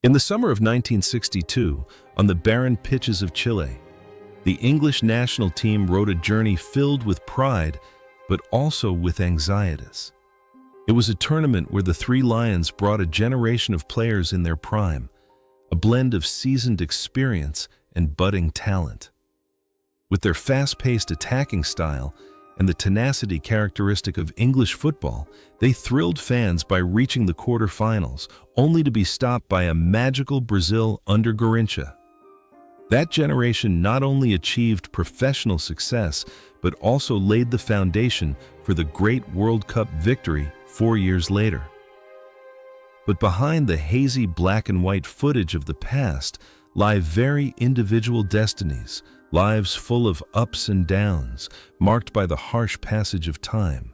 In the summer of 1962, on the barren pitches of Chile, the English national team rode a journey filled with pride, but also with anxieties. It was a tournament where the Three Lions brought a generation of players in their prime, a blend of seasoned experience and budding talent. With their fast-paced attacking style and the tenacity characteristic of English football, they thrilled fans by reaching the quarterfinals, only to be stopped by a magical Brazil under Garrincha. That generation not only achieved professional success, but also laid the foundation for the great World Cup victory 4 years later. But behind the hazy black and white footage of the past lie very individual destinies, lives full of ups and downs, marked by the harsh passage of time.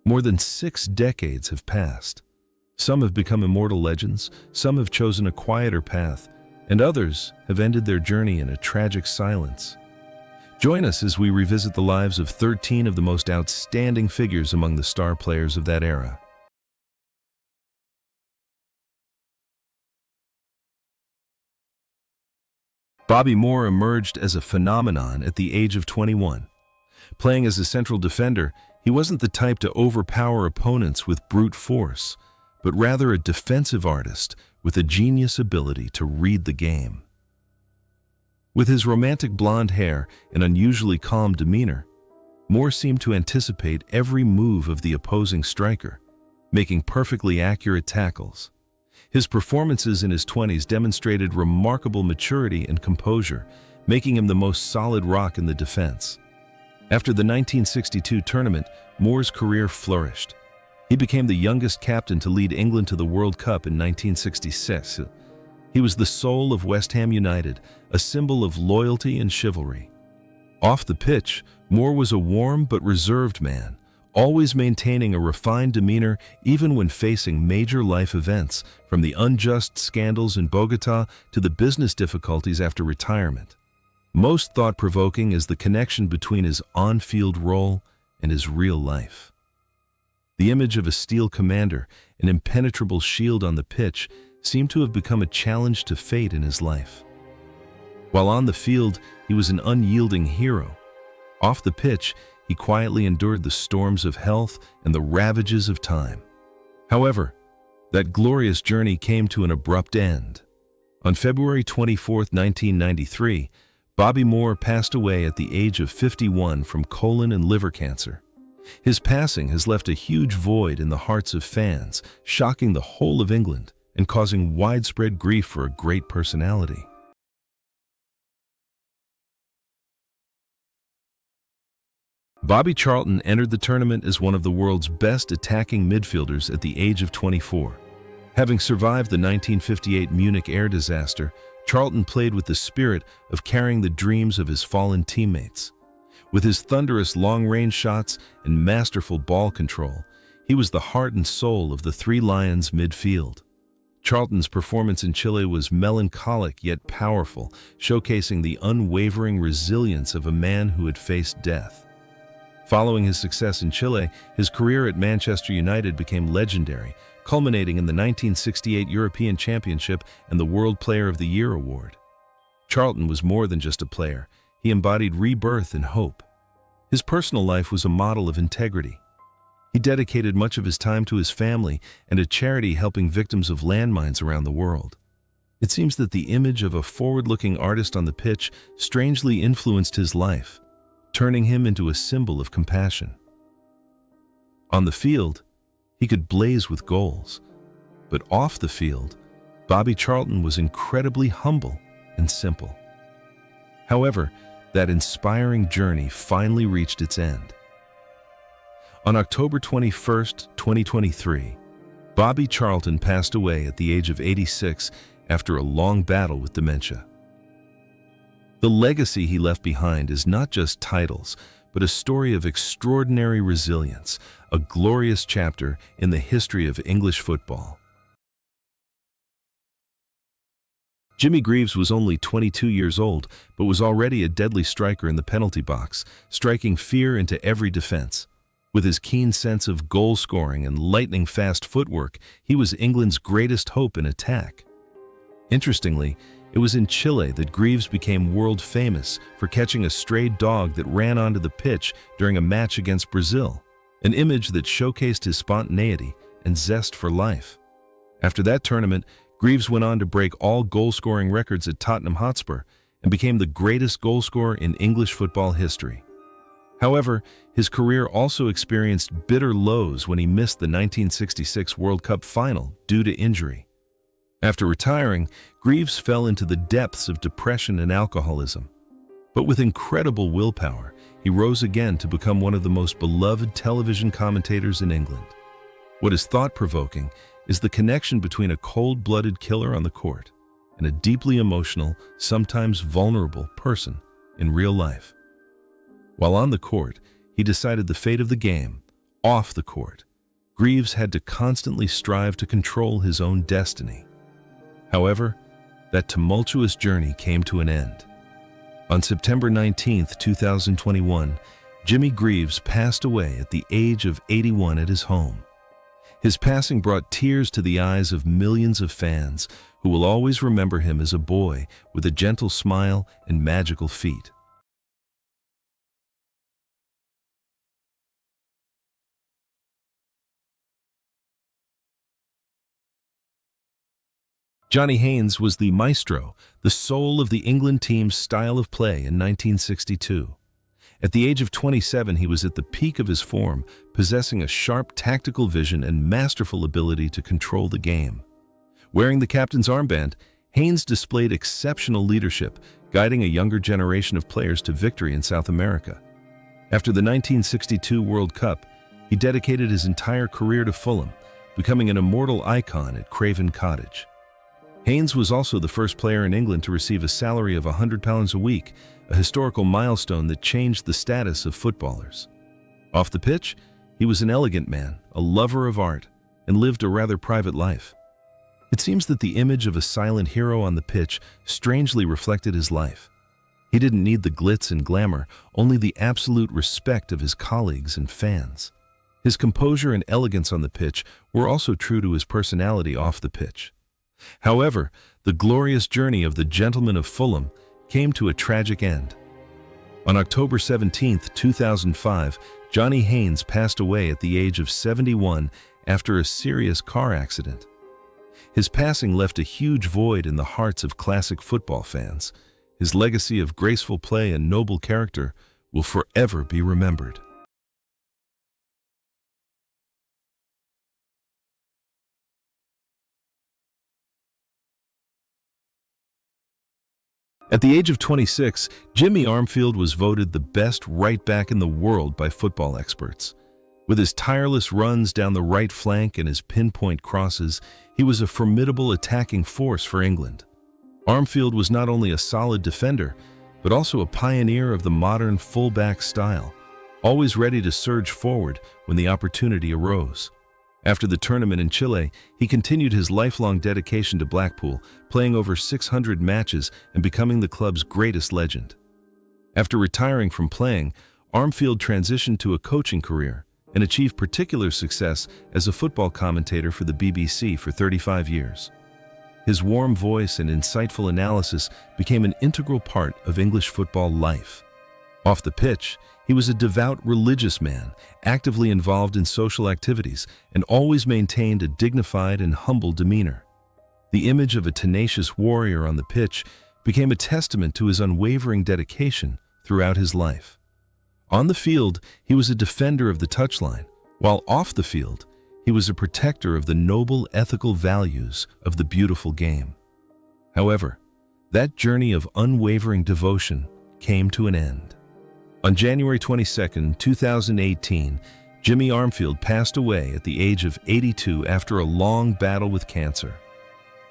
More than 6 decades have passed. Some have become immortal legends, some have chosen a quieter path, and others have ended their journey in a tragic silence. Join us as we revisit the lives of 13 of the most outstanding figures among the star players of that era. Bobby Moore emerged as a phenomenon at the age of 21. Playing as a central defender, he wasn't the type to overpower opponents with brute force, but rather a defensive artist with a genius ability to read the game. With his romantic blonde hair and unusually calm demeanor, Moore seemed to anticipate every move of the opposing striker, making perfectly accurate tackles. His performances in his 20s demonstrated remarkable maturity and composure, making him the most solid rock in the defense. After the 1962 tournament, Moore's career flourished. He became the youngest captain to lead England to the World Cup in 1966. He was the soul of West Ham United, a symbol of loyalty and chivalry. Off the pitch, Moore was a warm but reserved man, always maintaining a refined demeanor even when facing major life events, from the unjust scandals in Bogota to the business difficulties after retirement. Most thought-provoking is the connection between his on-field role and his real life. The image of a steel commander, an impenetrable shield on the pitch, seemed to have become a challenge to fate in his life. While on the field, he was an unyielding hero. Off the pitch, he quietly endured the storms of health and the ravages of time. However, that glorious journey came to an abrupt end. On February 24, 1993, Bobby Moore passed away at the age of 51 from colon and liver cancer. His passing has left a huge void in the hearts of fans, shocking the whole of England and causing widespread grief for a great personality. Bobby Charlton entered the tournament as one of the world's best attacking midfielders at the age of 24. Having survived the 1958 Munich air disaster, Charlton played with the spirit of carrying the dreams of his fallen teammates. With his thunderous long-range shots and masterful ball control, he was the heart and soul of the Three Lions midfield. Charlton's performance in Chile was melancholic yet powerful, showcasing the unwavering resilience of a man who had faced death. Following his success in Chile, his career at Manchester United became legendary, culminating in the 1968 European Championship and the World Player of the Year award. Charlton was more than just a player. He embodied rebirth and hope. His personal life was a model of integrity. He dedicated much of his time to his family and a charity helping victims of landmines around the world. It seems that the image of a forward-looking artist on the pitch strangely influenced his life, turning him into a symbol of compassion. On the field, he could blaze with goals, but off the field, Bobby Charlton was incredibly humble and simple. However, that inspiring journey finally reached its end. On October 21, 2023, Bobby Charlton passed away at the age of 86 after a long battle with dementia. The legacy he left behind is not just titles, but a story of extraordinary resilience, a glorious chapter in the history of English football. Jimmy Greaves was only 22 years old, but was already a deadly striker in the penalty box, striking fear into every defense. With his keen sense of goal scoring and lightning-fast footwork, he was England's greatest hope in attack. Interestingly, it was in Chile that Greaves became world famous for catching a stray dog that ran onto the pitch during a match against Brazil, an image that showcased his spontaneity and zest for life. After that tournament, Greaves went on to break all goal-scoring records at Tottenham Hotspur and became the greatest goalscorer in English football history. However, his career also experienced bitter lows when he missed the 1966 World Cup final due to injury. After retiring, Greaves fell into the depths of depression and alcoholism. But with incredible willpower, he rose again to become one of the most beloved television commentators in England. What is thought-provoking is the connection between a cold-blooded killer on the court and a deeply emotional, sometimes vulnerable person in real life. While on the court, he decided the fate of the game. Off the court, Greaves had to constantly strive to control his own destiny. However, that tumultuous journey came to an end. On September 19, 2021, Jimmy Greaves passed away at the age of 81 at his home. His passing brought tears to the eyes of millions of fans who will always remember him as a boy with a gentle smile and magical feet. Johnny Haynes was the maestro, the soul of the England team's style of play in 1962. At the age of 27, he was at the peak of his form, possessing a sharp tactical vision and masterful ability to control the game. Wearing the captain's armband, Haynes displayed exceptional leadership, guiding a younger generation of players to victory in South America. After the 1962 World Cup, he dedicated his entire career to Fulham, becoming an immortal icon at Craven Cottage. Haynes was also the first player in England to receive a salary of £100 a week, a historical milestone that changed the status of footballers. Off the pitch, he was an elegant man, a lover of art, and lived a rather private life. It seems that the image of a silent hero on the pitch strangely reflected his life. He didn't need the glitz and glamour, only the absolute respect of his colleagues and fans. His composure and elegance on the pitch were also true to his personality off the pitch. However, the glorious journey of the gentleman of Fulham came to a tragic end. On October 17, 2005, Johnny Haynes passed away at the age of 71 after a serious car accident. His passing left a huge void in the hearts of classic football fans. His legacy of graceful play and noble character will forever be remembered. At the age of 26, Jimmy Armfield was voted the best right back in the world by football experts. With his tireless runs down the right flank and his pinpoint crosses, he was a formidable attacking force for England. Armfield was not only a solid defender, but also a pioneer of the modern fullback style, always ready to surge forward when the opportunity arose. After the tournament in Chile, he continued his lifelong dedication to Blackpool, playing over 600 matches and becoming the club's greatest legend. After retiring from playing, Armfield transitioned to a coaching career and achieved particular success as a football commentator for the BBC for 35 years. His warm voice and insightful analysis became an integral part of English football life. Off the pitch, he was a devout religious man, actively involved in social activities, and always maintained a dignified and humble demeanor. The image of a tenacious warrior on the pitch became a testament to his unwavering dedication throughout his life. On the field, he was a defender of the touchline, while off the field, he was a protector of the noble ethical values of the beautiful game. However, that journey of unwavering devotion came to an end. On January 22, 2018, Jimmy Armfield passed away at the age of 82 after a long battle with cancer.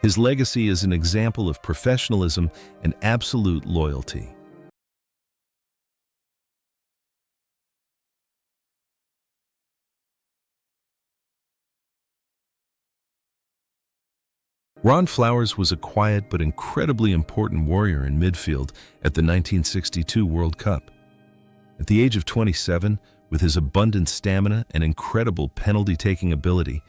His legacy is an example of professionalism and absolute loyalty. Ron Flowers was a quiet but incredibly important warrior in midfield at the 1962 World Cup. At the age of 27, with his abundant stamina and incredible penalty-taking ability,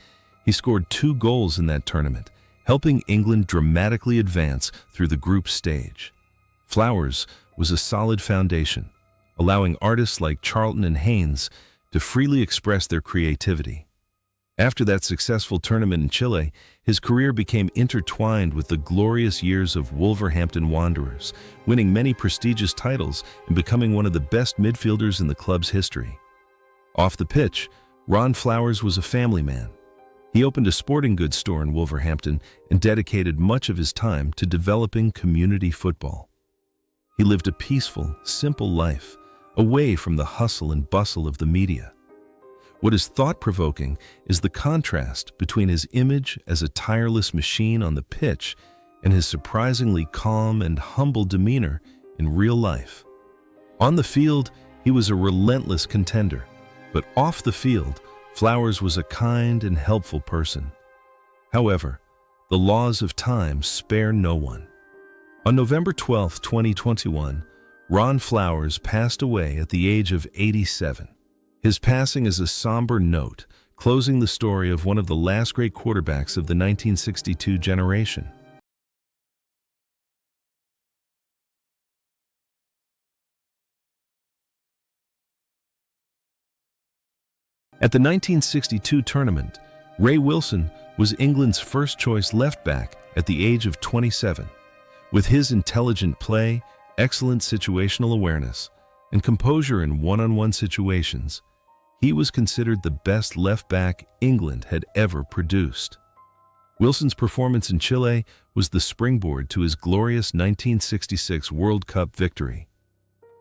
he scored 2 goals in that tournament, helping England dramatically advance through the group stage. Flowers was a solid foundation, allowing artists like Charlton and Haynes to freely express their creativity. After that successful tournament in Chile, his career became intertwined with the glorious years of Wolverhampton Wanderers, winning many prestigious titles and becoming one of the best midfielders in the club's history. Off the pitch, Ron Flowers was a family man. He opened a sporting goods store in Wolverhampton and dedicated much of his time to developing community football. He lived a peaceful, simple life, away from the hustle and bustle of the media. What is thought-provoking is the contrast between his image as a tireless machine on the pitch and his surprisingly calm and humble demeanor in real life. On the field, he was a relentless contender, but off the field, Flowers was a kind and helpful person. However, the laws of time spare no one. On November 12, 2021, Ron Flowers passed away at the age of 87. His passing is a somber note, closing the story of one of the last great quarterbacks of the 1962 generation. At the 1962 tournament, Ray Wilson was England's first-choice left-back at the age of 27. With his intelligent play, excellent situational awareness, and composure in one-on-one situations, he was considered the best left-back England had ever produced. Wilson's performance in Chile was the springboard to his glorious 1966 World Cup victory.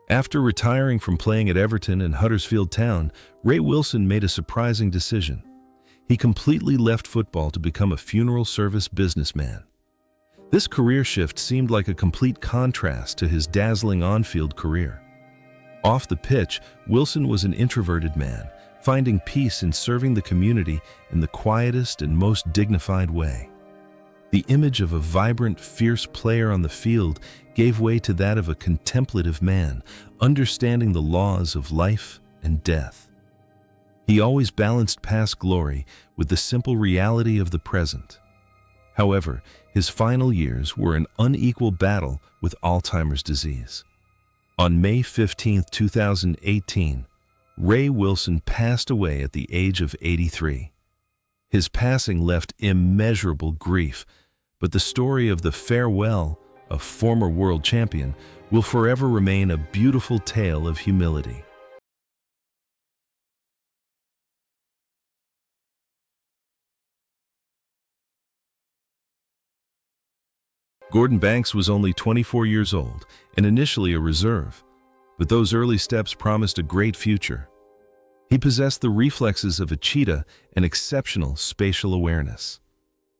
After retiring from playing at Everton and Huddersfield Town, Ray Wilson made a surprising decision. He completely left football to become a funeral service businessman. This career shift seemed like a complete contrast to his dazzling on-field career. Off the pitch, Wilson was an introverted man, finding peace in serving the community in the quietest and most dignified way. The image of a vibrant, fierce player on the field gave way to that of a contemplative man, understanding the laws of life and death. He always balanced past glory with the simple reality of the present. However, his final years were an unequal battle with Alzheimer's disease. On May 15, 2018, Ray Wilson passed away at the age of 83. His passing left immeasurable grief, but the story of the farewell of former world champion will forever remain a beautiful tale of humility. Gordon Banks was only 24 years old and initially a reserve, but those early steps promised a great future. He possessed the reflexes of a cheetah and exceptional spatial awareness.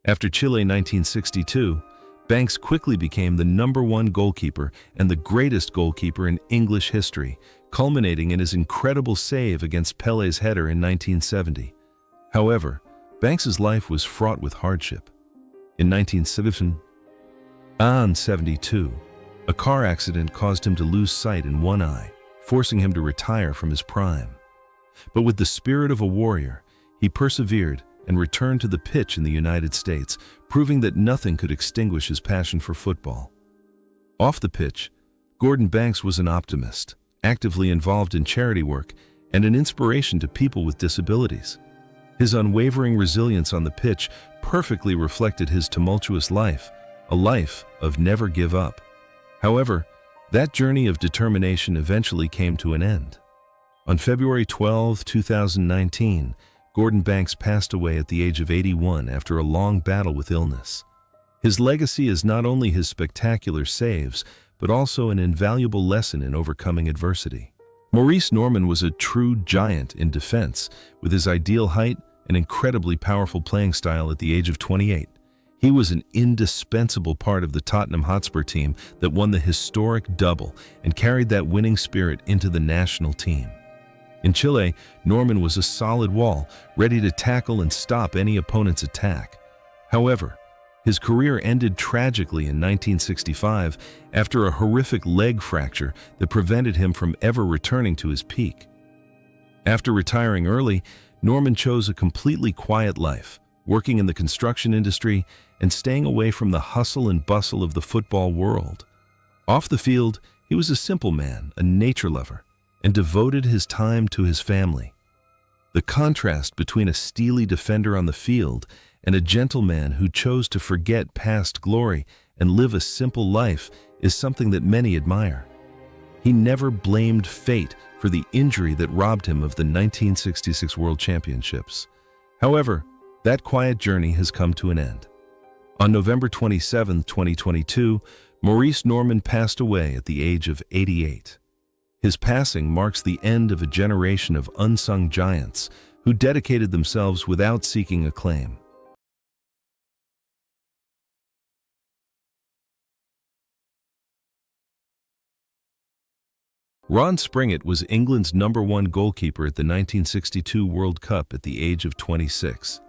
After Chile 1962, Banks quickly became the #1 goalkeeper and the greatest goalkeeper in English history, culminating in his incredible save against Pelé's header in 1970. However, Banks's life was fraught with hardship. In 1972, a car accident caused him to lose sight in one eye, forcing him to retire from his prime. But with the spirit of a warrior, he persevered and returned to the pitch in the United States, proving that nothing could extinguish his passion for football. Off the pitch, Gordon Banks was an optimist, actively involved in charity work, and an inspiration to people with disabilities. His unwavering resilience on the pitch perfectly reflected his tumultuous life, a life of never give up. However, that journey of determination eventually came to an end. On February 12, 2019, Gordon Banks passed away at the age of 81 after a long battle with illness. His legacy is not only his spectacular saves, but also an invaluable lesson in overcoming adversity. Maurice Norman was a true giant in defense, with his ideal height and incredibly powerful playing style at the age of 28. He was an indispensable part of the Tottenham Hotspur team that won the historic double and carried that winning spirit into the national team. In Chile, Norman was a solid wall, ready to tackle and stop any opponent's attack. However, his career ended tragically in 1965 after a horrific leg fracture that prevented him from ever returning to his peak. After retiring early, Norman chose a completely quiet life, working in the construction industry, and staying away from the hustle and bustle of the football world. Off the field, he was a simple man, a nature lover, and devoted his time to his family. The contrast between a steely defender on the field and a gentleman who chose to forget past glory and live a simple life is something that many admire. He never blamed fate for the injury that robbed him of the 1966 World Championships. However, that quiet journey has come to an end. On November 27, 2022, Maurice Norman passed away at the age of 88. His passing marks the end of a generation of unsung giants who dedicated themselves without seeking acclaim. Ron Springett was England's #1 goalkeeper at the 1962 World Cup at the age of 26.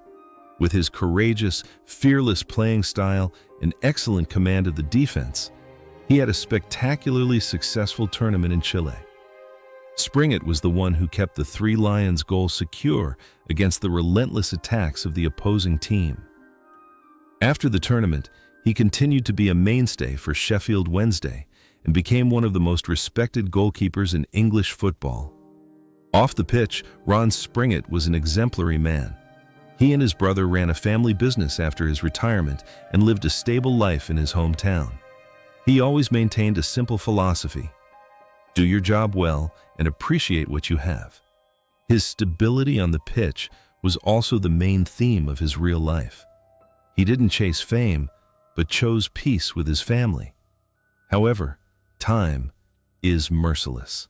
With his courageous, fearless playing style and excellent command of the defense, he had a spectacularly successful tournament in Chile. Springett was the one who kept the Three Lions goal secure against the relentless attacks of the opposing team. After the tournament, he continued to be a mainstay for Sheffield Wednesday and became one of the most respected goalkeepers in English football. Off the pitch, Ron Springett was an exemplary man. He and his brother ran a family business after his retirement and lived a stable life in his hometown. He always maintained a simple philosophy: do your job well and appreciate what you have. His stability on the pitch was also the main theme of his real life. He didn't chase fame, but chose peace with his family. However, time is merciless.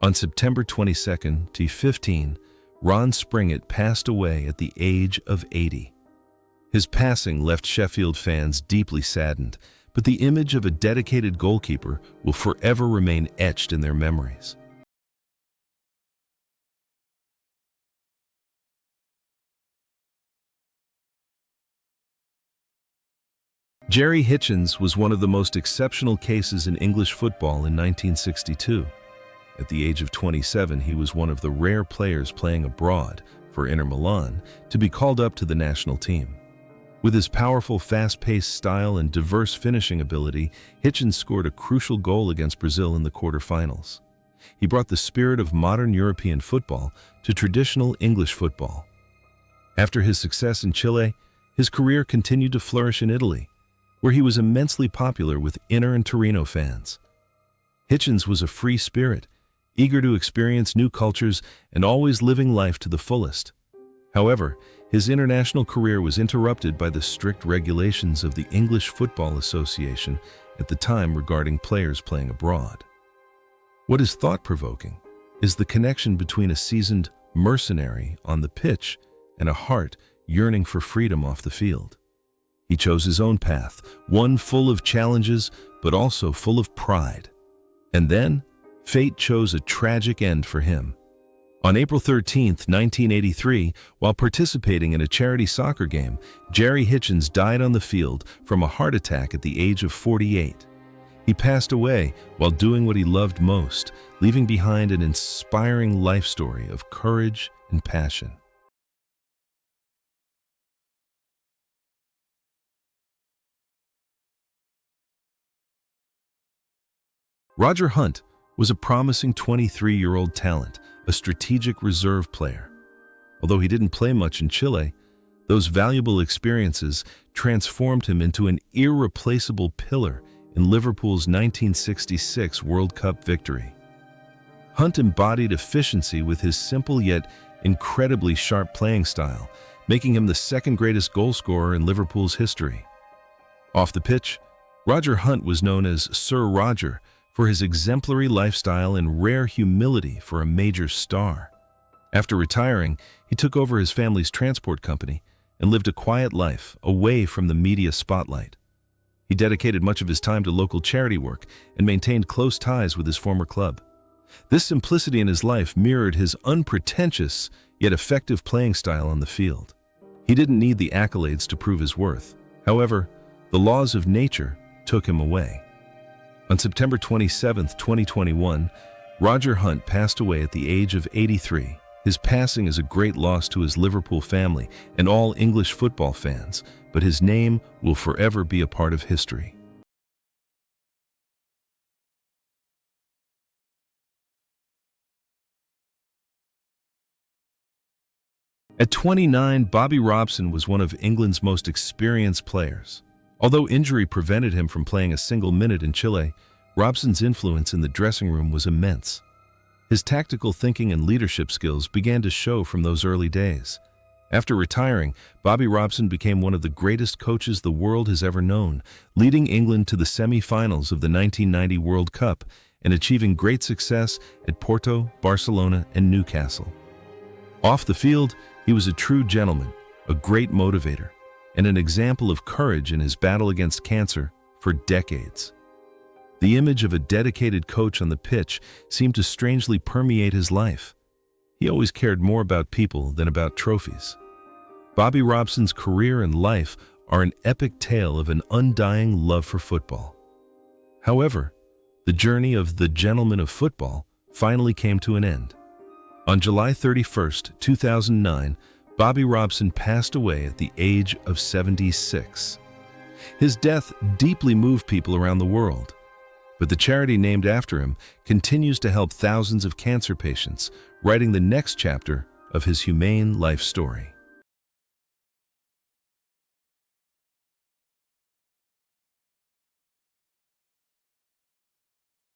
On September 22, 2015, Ron Springett passed away at the age of 80. His passing left Sheffield fans deeply saddened, but the image of a dedicated goalkeeper will forever remain etched in their memories. Gerry Hitchens was one of the most exceptional cases in English football in 1962. At the age of 27, he was one of the rare players playing abroad for Inter Milan to be called up to the national team. With his powerful, fast-paced style and diverse finishing ability, Hitchens scored a crucial goal against Brazil in the quarterfinals. He brought the spirit of modern European football to traditional English football. After his success in Chile, his career continued to flourish in Italy, where he was immensely popular with Inter and Torino fans. Hitchens was a free spirit, eager to experience new cultures and always living life to the fullest. However, his international career was interrupted by the strict regulations of the English Football Association at the time regarding players playing abroad. What is thought-provoking is the connection between a seasoned mercenary on the pitch and a heart yearning for freedom off the field. He chose his own path, one full of challenges, but also full of pride. And then, fate chose a tragic end for him. On April 13, 1983, while participating in a charity soccer game, Gerry Hitchens died on the field from a heart attack at the age of 48. He passed away while doing what he loved most, leaving behind an inspiring life story of courage and passion. Roger Hunt was a promising 23-year-old talent, a strategic reserve player. Although he didn't play much in Chile, those valuable experiences transformed him into an irreplaceable pillar in Liverpool's 1966 World Cup victory. Hunt embodied efficiency with his simple yet incredibly sharp playing style, making him the second greatest goalscorer in Liverpool's history. Off the pitch, Roger Hunt was known as Sir Roger for his exemplary lifestyle and rare humility for a major star. After retiring, he took over his family's transport company and lived a quiet life away from the media spotlight. He dedicated much of his time to local charity work and maintained close ties with his former club. This simplicity in his life mirrored his unpretentious yet effective playing style on the field. He didn't need the accolades to prove his worth. However, the laws of nature took him away. On September 27, 2021, Roger Hunt passed away at the age of 83. His passing is a great loss to his Liverpool family and all English football fans, but his name will forever be a part of history. At 29, Bobby Robson was one of England's most experienced players. Although injury prevented him from playing a single minute in Chile, Robson's influence in the dressing room was immense. His tactical thinking and leadership skills began to show from those early days. After retiring, Bobby Robson became one of the greatest coaches the world has ever known, leading England to the semi-finals of the 1990 World Cup and achieving great success at Porto, Barcelona, and Newcastle. Off the field, he was a true gentleman, a great motivator, and an example of courage in his battle against cancer for decades. The image of a dedicated coach on the pitch seemed to strangely permeate his life. He always cared more about people than about trophies. Bobby Robson's career and life are an epic tale of an undying love for football. However, the journey of the gentleman of football finally came to an end. On July 31, 2009, Bobby Robson passed away at the age of 76. His death deeply moved people around the world, but the charity named after him continues to help thousands of cancer patients, writing the next chapter of his humane life story.